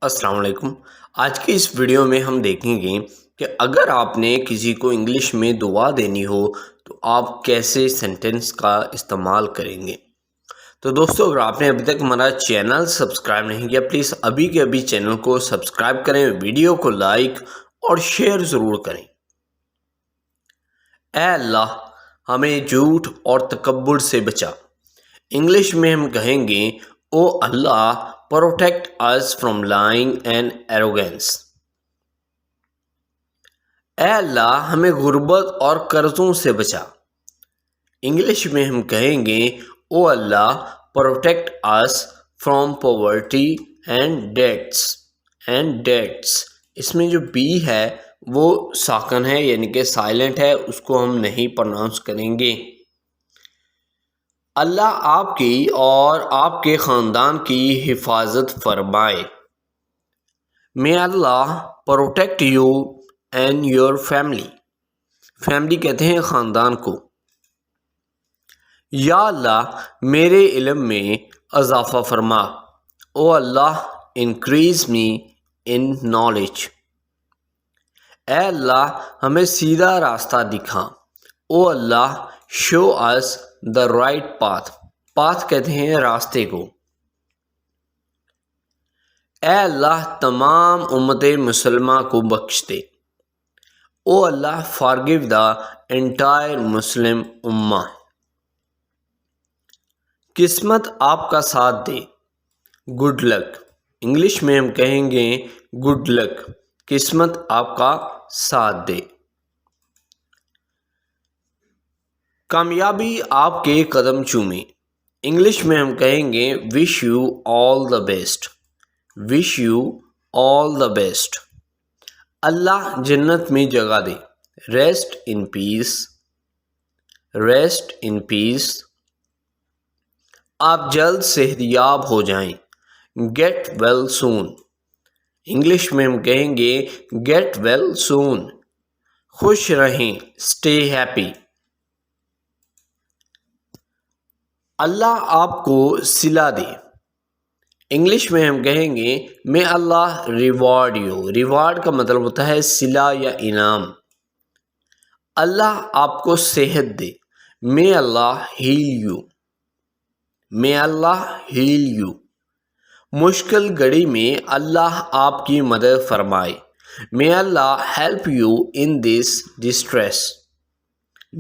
السلام علیکم۔ آج کی اس ویڈیو میں ہم دیکھیں گے کہ اگر آپ نے کسی کو انگلش میں دعا دینی ہو تو آپ کیسے سینٹنس کا استعمال کریں گے۔ تو دوستو، اگر آپ نے ابھی تک ہمارا چینل سبسکرائب نہیں کیا، پلیز ابھی کے ابھی چینل کو سبسکرائب کریں، ویڈیو کو لائک اور شیئر ضرور کریں۔ اے اللہ، ہمیں جھوٹ اور تکبر سے بچا۔ انگلش میں ہم کہیں گے، او Allah protect us from lying and arrogance۔ اے اللہ، ہمیں غربت اور قرضوں سے بچا۔ انگلش میں ہم کہیں گے، او Allah protect us from poverty and debts۔ اس میں جو بی ہے وہ ساکن ہے، یعنی کہ سائلنٹ ہے، اس کو ہم نہیں پروناؤنس کریں گے۔ اللہ آپ کی اور آپ کے خاندان کی حفاظت فرمائے۔ May Allah protect you and your family۔ Family کہتے ہیں خاندان کو۔ یا اللہ، میرے علم میں اضافہ فرما۔ او اللہ increase me in knowledge۔ اے اللہ، ہمیں سیدھا راستہ دکھا۔ او اللہ show us the right path۔ Path کہتے ہیں راستے کو۔ اے اللہ، تمام امت مسلمہ کو بخش دے۔ او اللہ forgive the entire Muslim ummah۔ قسمت آپ کا ساتھ دے، گڈ لک۔ انگلش میں ہم کہیں گے گڈ لک، قسمت آپ کا ساتھ دے۔ کامیابی آپ کے قدم چومے۔ انگلش میں ہم کہیں گے wish you all the best. Wish you all the best. اللہ جنت میں جگہ دے، rest in piece. Rest in پیس۔ آپ جلد صحت یاب ہو جائیں، گیٹ ویل سون۔ انگلش میں ہم کہیں گے گیٹ ویل سون۔ خوش رہیں، اسٹے ہیپی۔ اللہ آپ کو صلہ دے۔ انگلش میں ہم کہیں گے may Allah reward you. Reward کا مطلب ہوتا ہے صلہ یا انعام۔ اللہ آپ کو صحت دے، may Allah heal you. may Allah heal you. مشکل گھڑی میں اللہ آپ کی مدد فرمائے، may Allah help you in this distress۔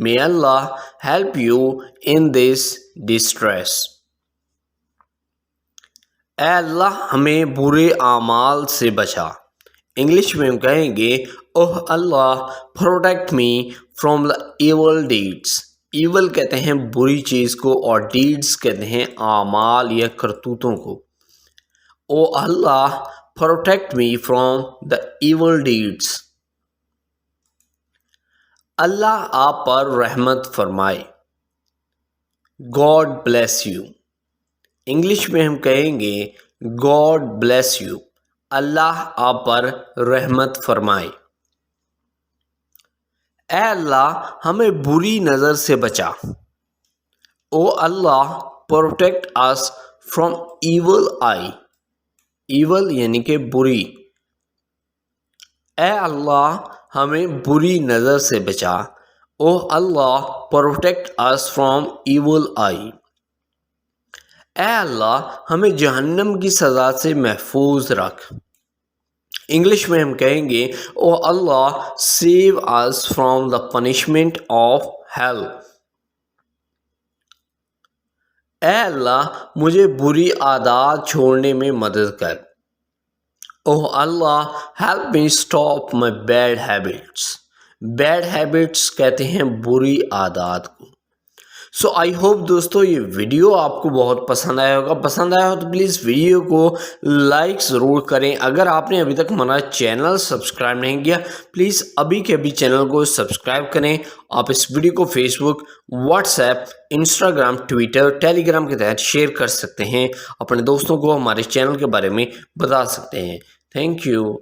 may Allah help you in this distress۔ اے اللہ، ہمیں برے اعمال سے بچا۔ انگلش میں ہم کہیں گے oh Allah protect me from the evil deeds۔ Evil کہتے ہیں بری چیز کو اور ڈیڈس کہتے ہیں اعمال یا کرتوتوں کو۔ او Allah protect me from the evil deeds۔ اللہ آپ پر رحمت فرمائے، God bless you۔ انگلش میں ہم کہیں گے God bless you۔ اللہ آپ پر رحمت فرمائے۔ اے اللہ، ہمیں بری نظر سے بچا۔ Oh Allah protect us from evil eye۔ Evil یعنی کہ بری۔ اے اللہ، ہمیں بری نظر سے بچا۔ Oh Allah protect us from evil eye۔ اے اللہ، ہمیں جہنم کی سزا سے محفوظ رکھ۔ انگلش میں ہم کہیں گے او اللہ save us from the punishment of hell۔ اے اللہ، مجھے بری عادات چھوڑنے میں مدد کر۔ او اللہ help me stop my bad habits۔ Bad habits کہتے ہیں بری عادات کو۔ سو آئی ہوپ دوستو یہ ویڈیو آپ کو بہت پسند آیا ہوگا۔ پسند آیا ہو تو پلیز ویڈیو کو لائک ضرور کریں۔ اگر آپ نے ابھی تک ہمارا چینل سبسکرائب نہیں کیا، پلیز ابھی کے ابھی چینل کو سبسکرائب کریں۔ آپ اس ویڈیو کو فیس بک، واٹس ایپ، انسٹاگرام، ٹویٹر، ٹیلی گرام کے تحت شیئر کر سکتے ہیں۔ اپنے دوستوں کو ہمارے چینل کے بارے میں بتا سکتے ہیں۔ Thank you.